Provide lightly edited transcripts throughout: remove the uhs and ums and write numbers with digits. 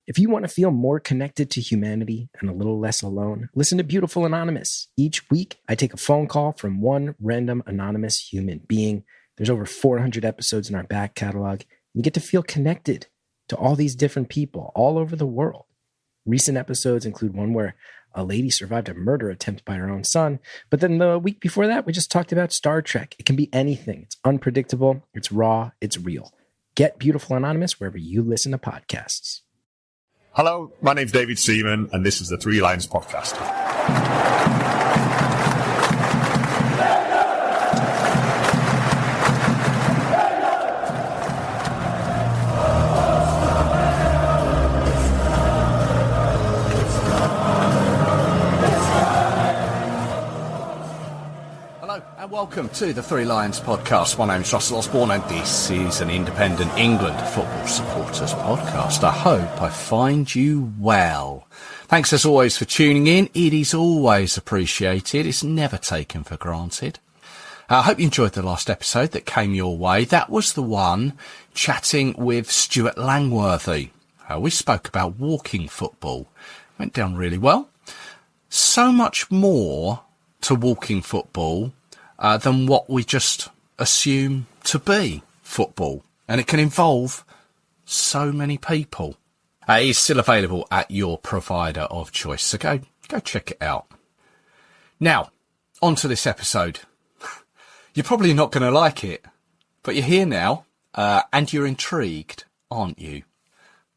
If you want to feel more connected to humanity and a little less alone, listen to Beautiful Anonymous. Each week, I take a phone call from one random anonymous human being. There's over 400 episodes in our back catalog. You get to feel connected to all these different people all over the world. Recent episodes include one where a lady survived a murder attempt by her own son. But then the week before that, we just talked about Star Trek. It can be anything. It's unpredictable. It's raw. It's real. Get Beautiful Anonymous wherever you listen to podcasts. Hello, my name's David Seaman, and this is the Three Lions Podcast. Welcome to the Three Lions Podcast. My name is Russell Osborne and this is an independent England football supporters podcast. I hope I find you well. Thanks as always for tuning in. It is always appreciated. It's never taken for granted. I hope you enjoyed the last episode that came your way. That was the one chatting with Stuart Langworthy. We spoke about walking football. Went down really well. So much more to walking football than what we just assume to be football. And it can involve so many people. It is still available at your provider of choice, so go check it out. Now, on to this episode. You're probably not going to like it, but you're here now, and you're intrigued, aren't you?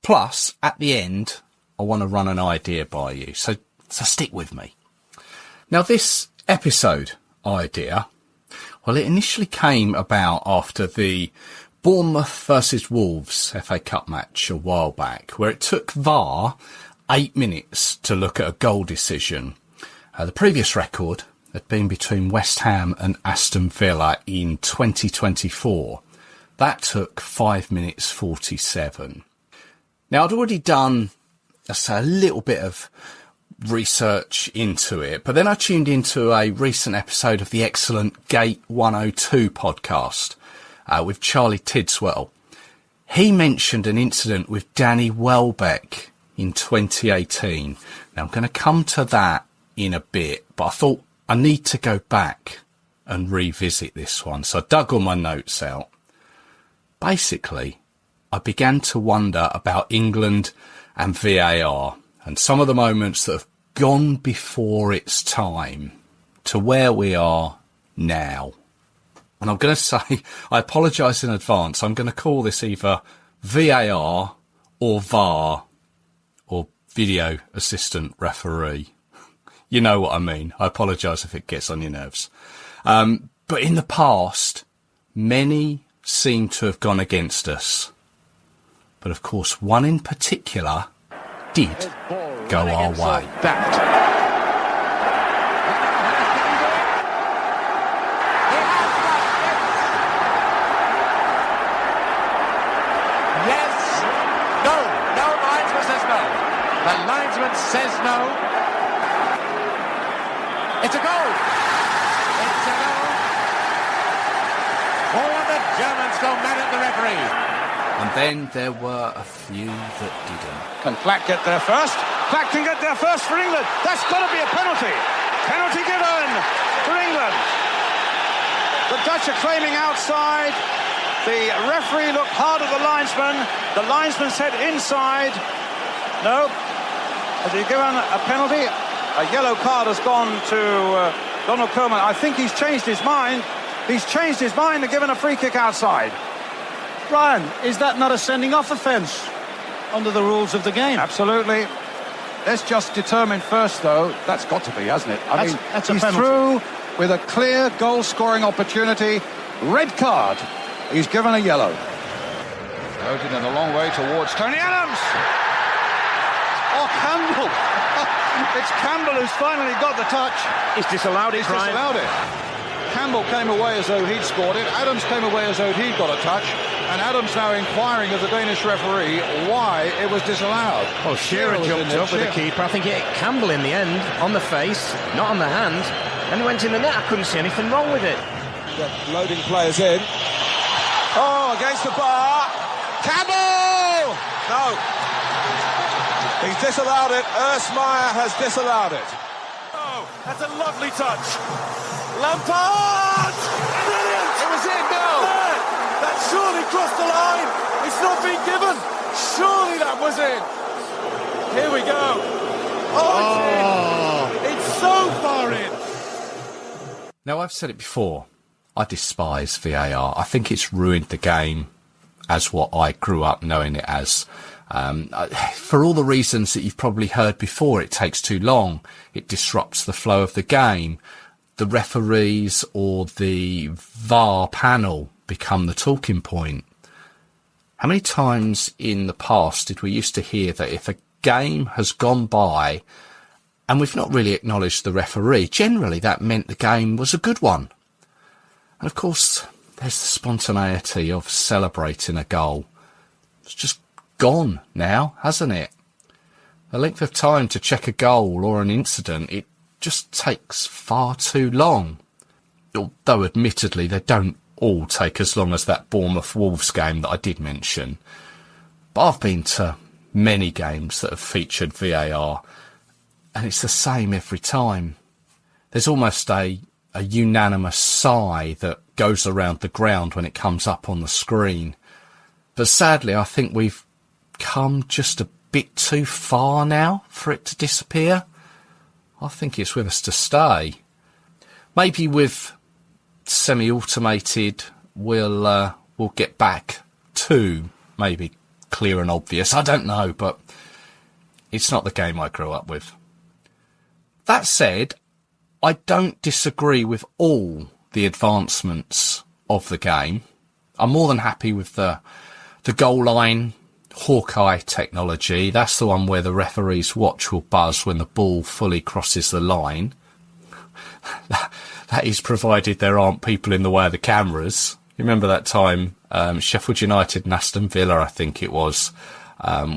Plus, at the end, I want to run an idea by you, so stick with me. Now, this episode idea, well, it initially came about after the Bournemouth versus Wolves FA Cup match a while back, where it took VAR 8 minutes to look at a goal decision. The previous record had been between West Ham and Aston Villa in 2024. That took 5 minutes 47. Now, I'd already done a little bit of research into it, but then I tuned into a recent episode of the excellent Gate 102 podcast with Charlie Tidswell. He mentioned an incident with Danny Welbeck in 2018. Now I'm going to come to that in a bit, but I thought I need to go back and revisit this one, so I dug all my notes out. Basically, I began to wonder about England and VAR and some of the moments that have gone before its time to where we are now. And I'm going to say, I apologise in advance, I'm going to call this either VAR or VAR, or Video Assistant Referee. You know what I mean. I apologise if it gets on your nerves. But in the past, many seem to have gone against us. But of course, one in particular did go our way. Yes, no, linesman says no. The linesman says no. It's a goal. It's a goal. All of the Germans go mad at the referee. And then there were a few that didn't. Can Flack get there first? Flack can get there first for England. That's got to be a penalty. Penalty given for England. The Dutch are claiming outside. The referee looked hard at the linesman. The linesman said inside. No. Has he given a penalty? A yellow card has gone to Donald Koeman. I think he's changed his mind. He's changed his mind and given a free kick outside. Brian, is that not a sending off offence under the rules of the game? Absolutely. Let's just determine first, though. That's got to be, hasn't it? I mean, he's through with a clear goal-scoring opportunity. Red card. He's given a yellow. Floating in a long way towards Tony Adams. Oh, Campbell. It's Campbell who's finally got the touch. He's disallowed it, He's disallowed it. Campbell came away as though he'd scored it. Adams came away as though he'd got a touch. And Adams now inquiring of the Danish referee why it was disallowed. Well, Shearer jumped up with the keeper. I think it hit Campbell in the end, on the face, not on the hand. And he went in the net. I couldn't see anything wrong with it. Loading players in. Oh, against the bar. Campbell! No. He's disallowed it. Ersmeyer has disallowed it. Oh, that's a lovely touch. Lampard! Brilliant! It was in, no! That surely crossed the line. It's not been given. Surely that was in. Here we go. Oh, it's in. It's so far in. Now, I've said it before. I despise VAR. I think it's ruined the game as what I grew up knowing it as. For all the reasons that you've probably heard before, it takes too long. It disrupts the flow of the game. The referees or the VAR panel become the talking point. How many times in the past did we used to hear that if a game has gone by and we've not really acknowledged the referee, generally that meant the game was a good one? And of course, there's the spontaneity of celebrating a goal. It's just gone now, hasn't it? The length of time to check a goal or an incident, it just takes far too long. Although admittedly they don't all take as long as that Bournemouth Wolves game that I did mention. But I've been to many games that have featured VAR, and it's the same every time. There's almost a unanimous sigh that goes around the ground when it comes up on the screen. But sadly, I think we've come just a bit too far now for it to disappear. I think it's with us to stay. Maybe with semi-automated, we'll get back to maybe clear and obvious. I don't know, but it's not the game I grew up with. That said, I don't disagree with all the advancements of the game. I'm more than happy with the goal line Hawkeye technology. That's the one where the referee's watch will buzz when the ball fully crosses the line. That is provided there aren't people in the way of the cameras. You remember that time, Sheffield United and Aston Villa, I think it was,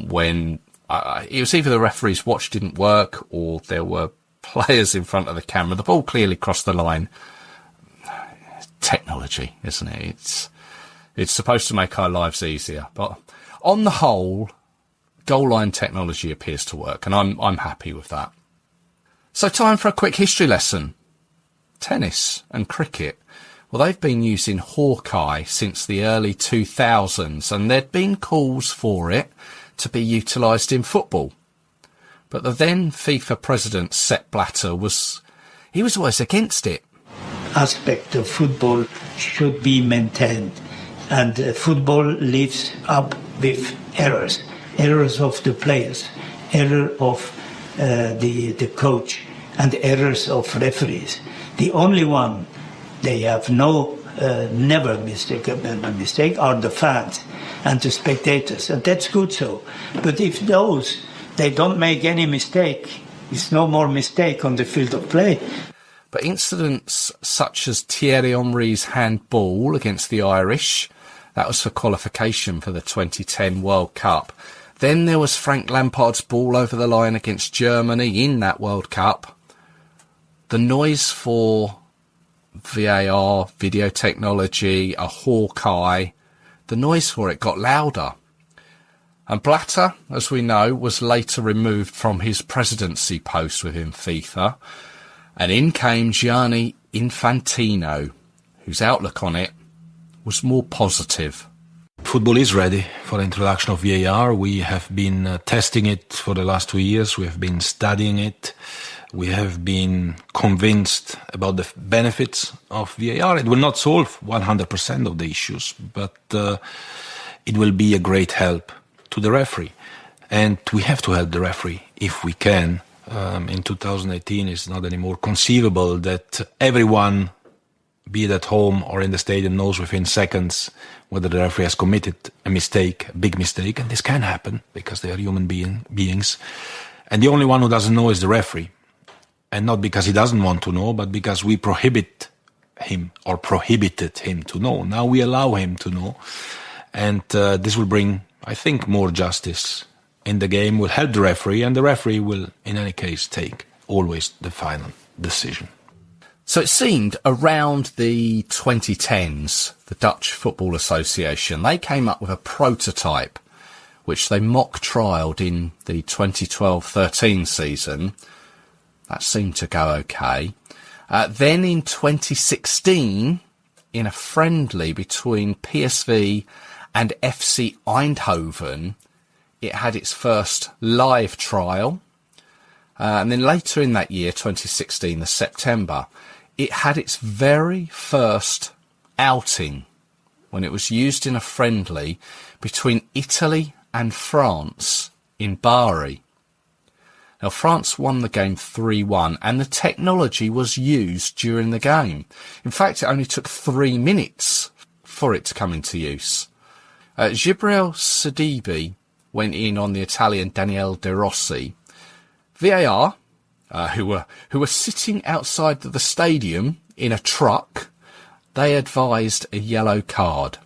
when it was either the referee's watch didn't work or there were players in front of the camera. The ball clearly crossed the line. Technology, isn't it? It's supposed to make our lives easier, but on the whole, goal line technology appears to work, and I'm happy with that. So time for a quick history lesson. Tennis and cricket. Well, they've been using Hawkeye since the early 2000s, and there'd been calls for it to be utilised in football. But the then FIFA president, Sepp Blatter, was always against it. Aspect of football should be maintained, and football lives up with errors of the players, error of the coach, and errors of referees. The only one they have never mistake are the fans and the spectators, and that's good so. But if they don't make any mistake, it's no more mistake on the field of play. But incidents such as Thierry Henry's handball against the Irish, that was for qualification for the 2010 World Cup. Then there was Frank Lampard's ball over the line against Germany in that World Cup. The noise for VAR, video technology, a Hawkeye, the noise for it got louder. And Blatter, as we know, was later removed from his presidency post within FIFA. And in came Gianni Infantino, whose outlook on it was more positive. Football is ready for the introduction of VAR. We have been testing it for the last 2 years. We have been studying it. We have been convinced about the benefits of VAR. It will not solve 100% of the issues, but it will be a great help to the referee. And we have to help the referee if we can. In 2018, it's not anymore conceivable that everyone, be it at home or in the stadium, knows within seconds whether the referee has committed a mistake, a big mistake. And this can happen because they are human beings. And the only one who doesn't know is the referee. And not because he doesn't want to know, but because we prohibit him or prohibited him to know. Now we allow him to know. And this will bring, I think, more justice in the game, will help the referee, and the referee will, in any case, take always the final decision. So it seemed around the 2010s, the Dutch Football Association, they came up with a prototype which they mock-trialled in the 2012-13 season. That seemed to go okay. Then in 2016, in a friendly between PSV and FC Eindhoven, it had its first live trial. And then later in that year, 2016, the September, it had its very first outing when it was used in a friendly between Italy and France in Bari. Now, France won the game 3-1, and the technology was used during the game. In fact, it only took 3 minutes for it to come into use. Gibril Sidibe went in on the Italian Daniele De Rossi. VAR, who were sitting outside the stadium in a truck, they advised a yellow card,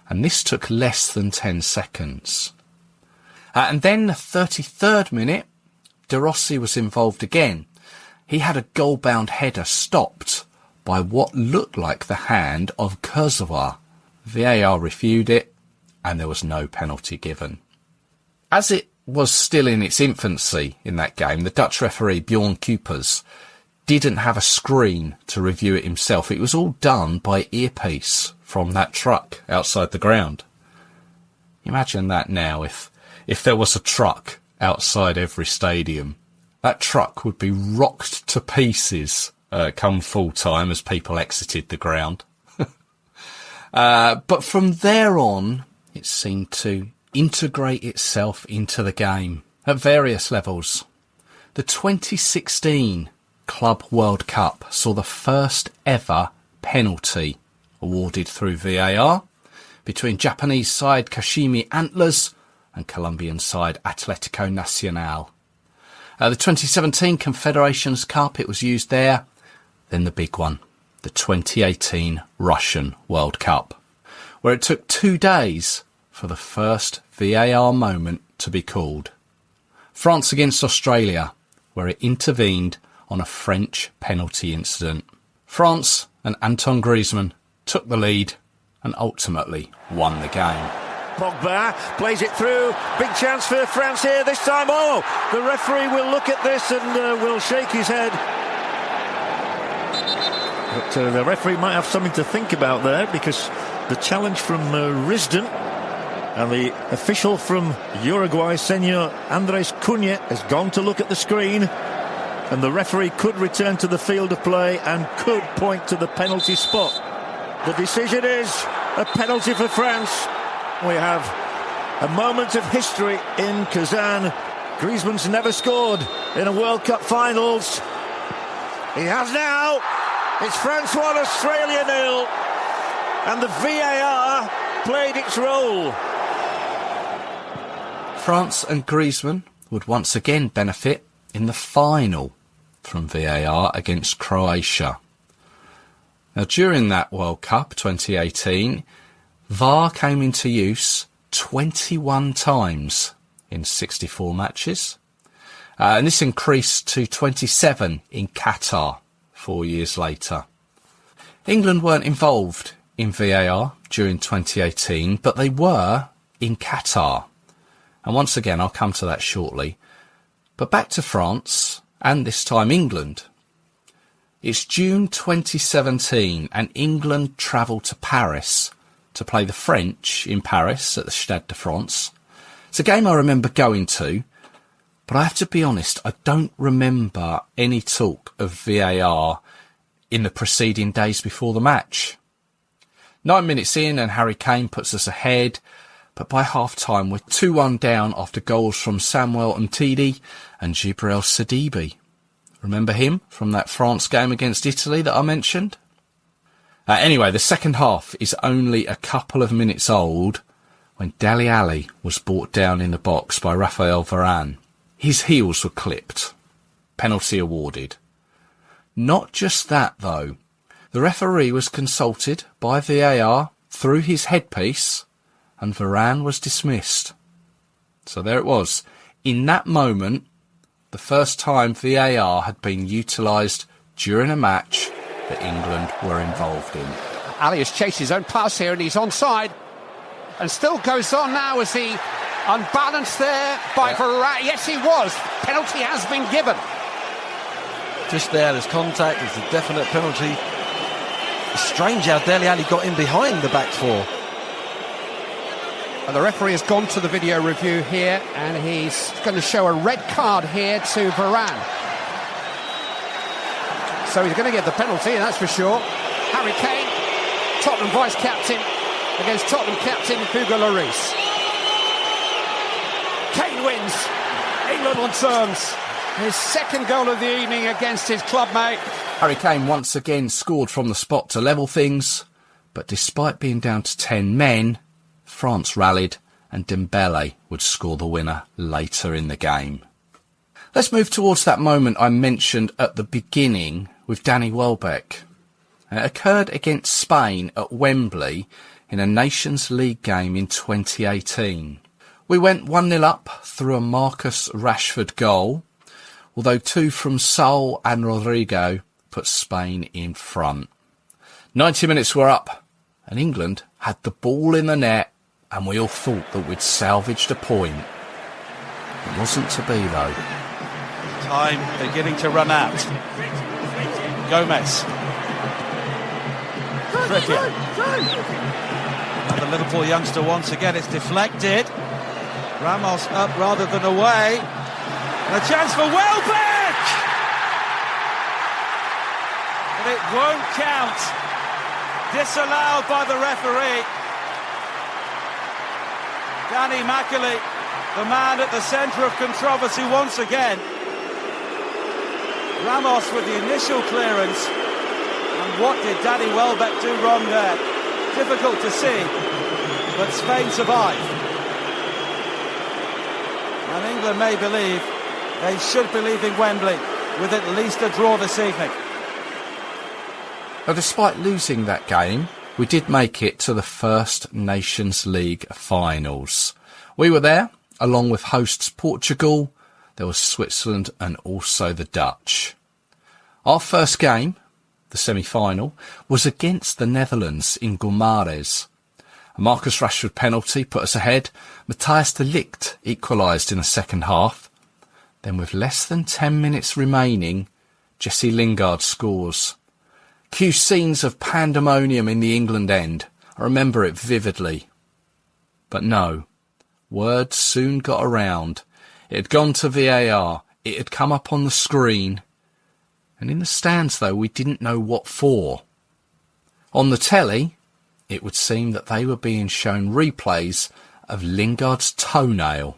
and this took less than 10 seconds. And then the 33rd minute, De Rossi was involved again. He had a goal-bound header stopped by what looked like the hand of Kurzawa. VAR reviewed it, and there was no penalty given. As it was still in its infancy in that game, the Dutch referee Bjorn Kuipers didn't have a screen to review it himself. It was all done by earpiece from that truck outside the ground. Imagine that now, if there was a truck outside every stadium. That truck would be rocked to pieces come full time as people exited the ground. But from there on, it seemed to integrate itself into the game at various levels. The 2016 Club World Cup saw the first ever penalty awarded through VAR between Japanese side Kashimi Antlers and Colombian side Atletico Nacional. The 2017 Confederations Cup, it was used there. Then the big one, the 2018 Russian World Cup, where it took 2 days for the first VAR moment to be called. France against Australia, where it intervened on a French penalty incident. France and Antoine Griezmann took the lead and ultimately won the game. Pogba plays it through. Big chance for France here this time. Oh, the referee will look at this and will shake his head. But the referee might have something to think about there, because the challenge from Risden and the official from Uruguay, Senor Andres Cunha, has gone to look at the screen, and the referee could return to the field of play and could point to the penalty spot. The decision is a penalty for France. We have a moment of history in Kazan. Griezmann's never scored in a World Cup finals. He has now. It's France 1, Australia 0. And the VAR played its role. France and Griezmann would once again benefit in the final from VAR against Croatia. Now, during that World Cup 2018, VAR came into use 21 times in 64 matches. And this increased to 27 in Qatar 4 years later. England weren't involved in VAR during 2018, but they were in Qatar. And once again, I'll come to that shortly. But back to France, and this time England. It's June 2017, and England travelled to Paris to play the French in Paris at the Stade de France. It's a game I remember going to, but I have to be honest, I don't remember any talk of VAR in the preceding days before the match. 9 minutes in and Harry Kane puts us ahead, but by half-time we're 2-1 down after goals from Samuel Umtiti and Gibril Sidibe. Remember him from that France game against Italy that I mentioned? Anyway, the second half is only a couple of minutes old when Dele Alli was brought down in the box by Raphael Varane. His heels were clipped. Penalty awarded. Not just that, though. The referee was consulted by VAR through his headpiece, and Varane was dismissed. So there it was. In that moment, the first time VAR had been utilised during a match that England were involved in. Ali has chased his own pass here and he's onside and still goes on now as he Unbalanced there by Varane. Yes, he was. Penalty has been given. Just there's contact. It's a definite penalty. It's strange how Dele Alli got in behind the back four. And the referee has gone to the video review here, and he's going to show a red card here to Varane. So he's going to get the penalty, that's for sure. Harry Kane, Tottenham vice-captain, against Tottenham captain Hugo Lloris. Kane wins. England on terms. His second goal of the evening against his clubmate. Harry Kane once again scored from the spot to level things, but despite being down to 10 men, France rallied and Dembele would score the winner later in the game. Let's move towards that moment I mentioned at the beginning with Danny Welbeck. It occurred against Spain at Wembley in a Nations League game in 2018. We went 1-0 up through a Marcus Rashford goal, although two from Saul and Rodrigo put Spain in front. 90 minutes were up and England had the ball in the net, and we all thought that we'd salvaged a point. It wasn't to be though. Time beginning to run out. Gomez. Trippier. The Liverpool youngster once again. It's deflected. Ramos up rather than away. And a chance for Welbeck! But it won't count. Disallowed by the referee. Danny Macaulay, the man at the centre of controversy once again. Ramos with the initial clearance. And what did Danny Welbeck do wrong there? Difficult to see, but Spain survived. And England may believe, they should be leaving Wembley with at least a draw this evening. Now, despite losing that game, we did make it to the first Nations League finals. We were there, along with hosts Portugal, there was Switzerland and also the Dutch. Our first game, the semi-final, was against the Netherlands in Guimarães. A Marcus Rashford penalty put us ahead. Matthijs de Ligt equalised in the second half. Then with less than 10 minutes remaining, Jesse Lingard scores. Cue scenes of pandemonium in the England end. I remember it vividly. But no, word soon got around. It had gone to VAR. It had come up on the screen. And in the stands, though, we didn't know what for. On the telly, it would seem that they were being shown replays of Lingard's toenail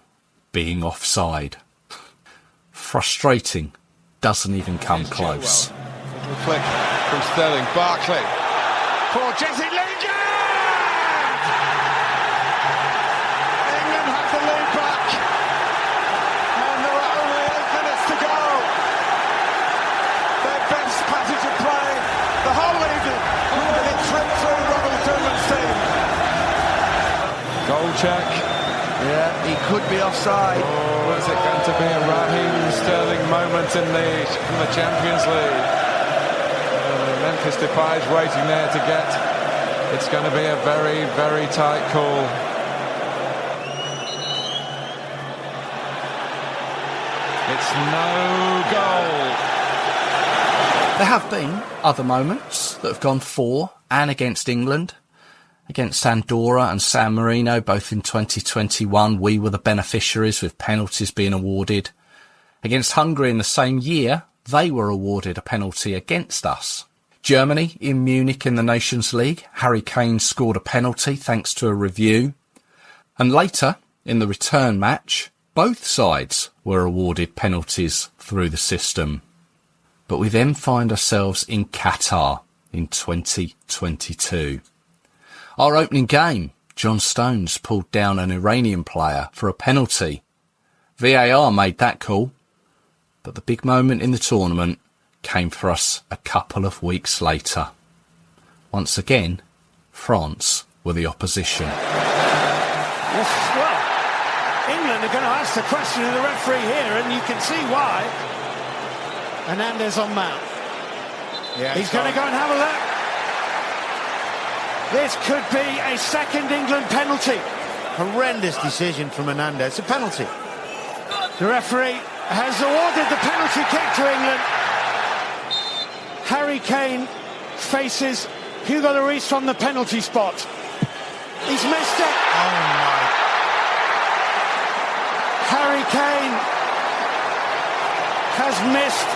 being offside. Frustrating. Doesn't even come close. Little flick from Sterling. Barkley. For Jesse Lingard! England have the lead back. And there are only 8 minutes to go. Their best passage of play the whole evening. And it slipped through Ronald Koeman's team. Goal check. Yeah, he could be offside. Or is it going to be a Raheem Sterling moment from the Champions League? Memphis Depay's waiting there to get. It's going to be a very, very tight call. It's no goal. There have been other moments that have gone for and against England. Against Andorra and San Marino, both in 2021, we were the beneficiaries with penalties being awarded. Against Hungary in the same year, they were awarded a penalty against us. Germany in Munich in the Nations League, Harry Kane scored a penalty thanks to a review. And later, in the return match, both sides were awarded penalties through the system. But we then find ourselves in Qatar in 2022. Our opening game, John Stones pulled down an Iranian player for a penalty. VAR made that call, but the big moment in the tournament came for us a couple of weeks later. Once again, France were the opposition. Yes, well, England are going to ask the question of the referee here, and you can see why. Hernandez on Mount. Yeah, he's going to go and have a look. This could be a second England penalty. Horrendous decision from Hernandez. It's a penalty. The referee has awarded the penalty kick to England. Harry Kane faces Hugo Lloris from the penalty spot. He's missed it. Oh my. Harry Kane has missed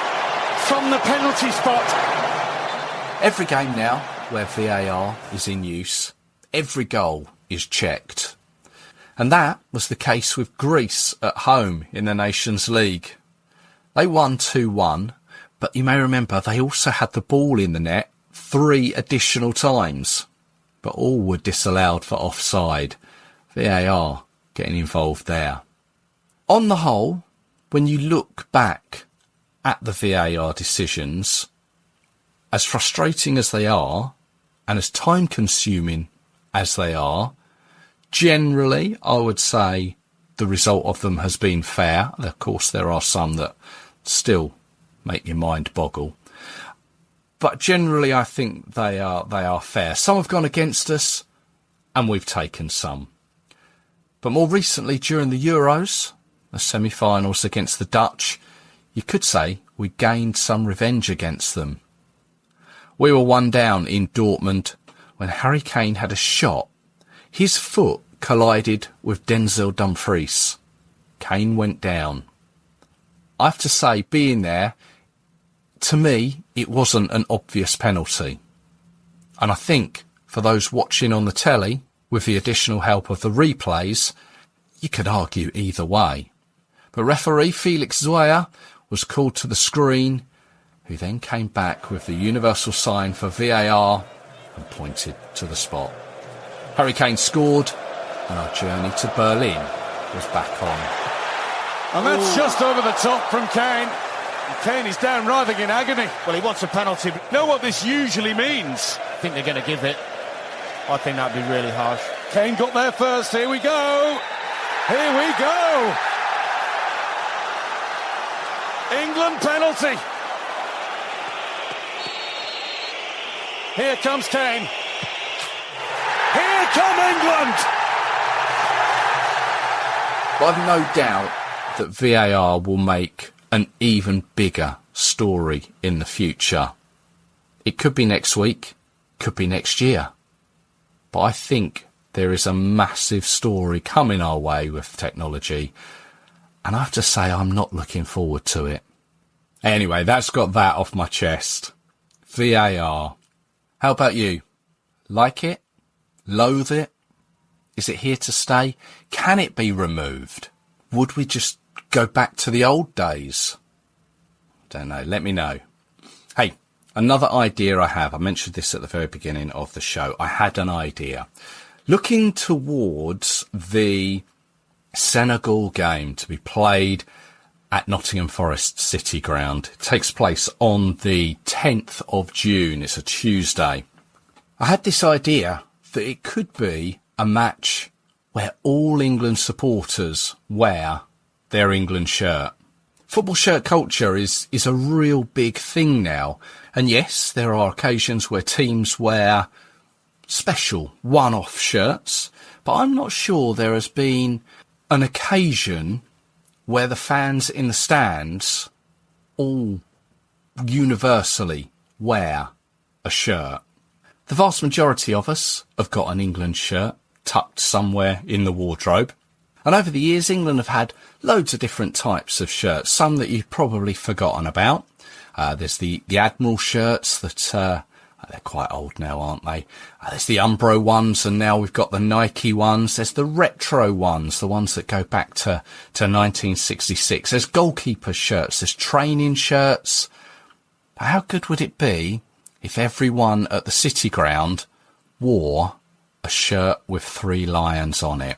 from the penalty spot. Every game now where VAR is in use, every goal is checked. And that was the case with Greece at home in the Nations League. They won 2-1, but you may remember they also had the ball in the net 3 additional times, but all were disallowed for offside. VAR getting involved there. On the whole, when you look back at the VAR decisions, as frustrating as they are, and as time-consuming as they are, generally, I would say the result of them has been fair. Of course, there are some that still make your mind boggle. But generally, I think they are fair. Some have gone against us, and we've taken some. But more recently, during the Euros, the semi-finals against the Dutch, you could say we gained some revenge against them. We were 1 down in Dortmund when Harry Kane had a shot. His foot collided with Denzel Dumfries. Kane went down. I have to say, being there, to me, it wasn't an obvious penalty. And I think for those watching on the telly, with the additional help of the replays, you could argue either way. But referee Felix Zoya was called to the screen, who then came back with the universal sign for VAR and pointed to the spot. Harry Kane scored, and our journey to Berlin was back on. And that's just over the top from Kane. Kane is down writhing in agony. Well, he wants a penalty. Know what this usually means? I think they're going to give it. I think that'd be really harsh. Kane got there first. Here we go. Here we go. England penalty. Here comes Kane. Here come England. But I've no doubt that VAR will make an even bigger story in the future. It could be next week, could be next year. But I think there is a massive story coming our way with technology. And I have to say, I'm not looking forward to it. Anyway, that's got that off my chest. VAR. How about you? Like it? Loathe it? Is it here to stay? Can it be removed? Would we just go back to the old days? Don't know. Let me know. Hey, another idea I have. I mentioned this at the very beginning of the show. I had an idea. Looking towards the Senegal game to be played at Nottingham Forest City Ground. It takes place on the 10th of June. It's a Tuesday. I had this idea that it could be a match where all England supporters wear their England shirt. Football shirt culture is a real big thing now. And yes, there are occasions where teams wear special one-off shirts, but I'm not sure there has been an occasion where the fans in the stands all universally wear a shirt. The vast majority of us have got an England shirt tucked somewhere in the wardrobe. And over the years, England have had loads of different types of shirts, some that you've probably forgotten about. There's the Admiral shirts that, they're quite old now, aren't they? There's the Umbro ones, and now we've got the Nike ones. There's the retro ones, the ones that go back to 1966. There's goalkeeper shirts, there's training shirts. But how good would it be if everyone at the City Ground wore a shirt with 3 lions on it?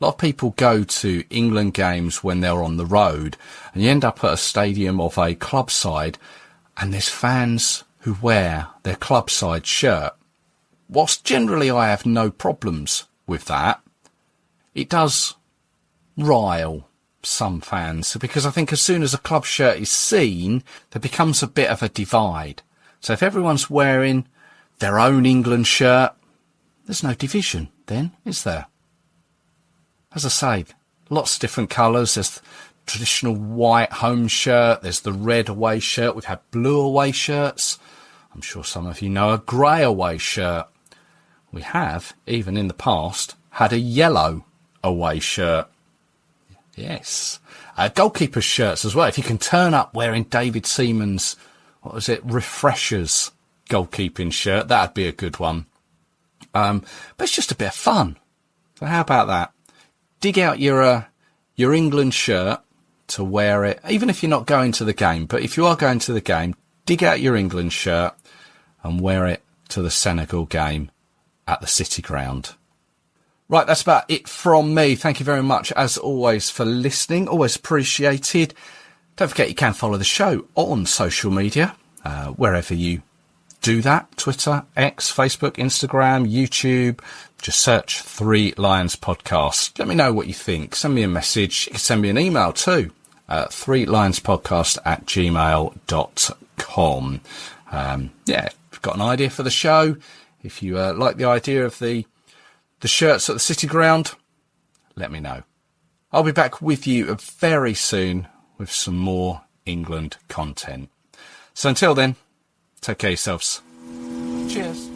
A lot of people go to England games when they're on the road, and you end up at a stadium of a club side, and there's fans who wear their club side shirt. Whilst generally I have no problems with that, it does rile some fans, because I think as soon as a club shirt is seen, there becomes a bit of a divide. So if everyone's wearing their own England shirt, there's no division then, is there? as I say, lots of different colours. There's the traditional white home shirt. There's the red away shirt. We've had blue away shirts. I'm sure some of you know a grey away shirt. We have, even in the past, had a yellow away shirt. Yes. Goalkeeper's shirts as well. If you can turn up wearing David Seaman's, Refreshers goalkeeping shirt, that'd be a good one. But it's just a bit of fun. So how about that? Dig out your England shirt to wear it, even if you're not going to the game. But if you are going to the game, dig out your England shirt and wear it to the Senegal game at the City Ground. Right, that's about it from me. Thank you very much, as always, for listening. Always appreciated. Don't forget you can follow the show on social media, wherever you do that. Twitter, X, Facebook, Instagram, YouTube. Just search 3 Lions Podcast. Let me know what you think. Send me a message. You can send me an email too. 3lionspodcast@gmail.com. If you've got an idea for the show, if you like the idea of the shirts at the City Ground, let me know. I'll be back with you very soon with some more England content. So until then, take care of yourselves. Cheers.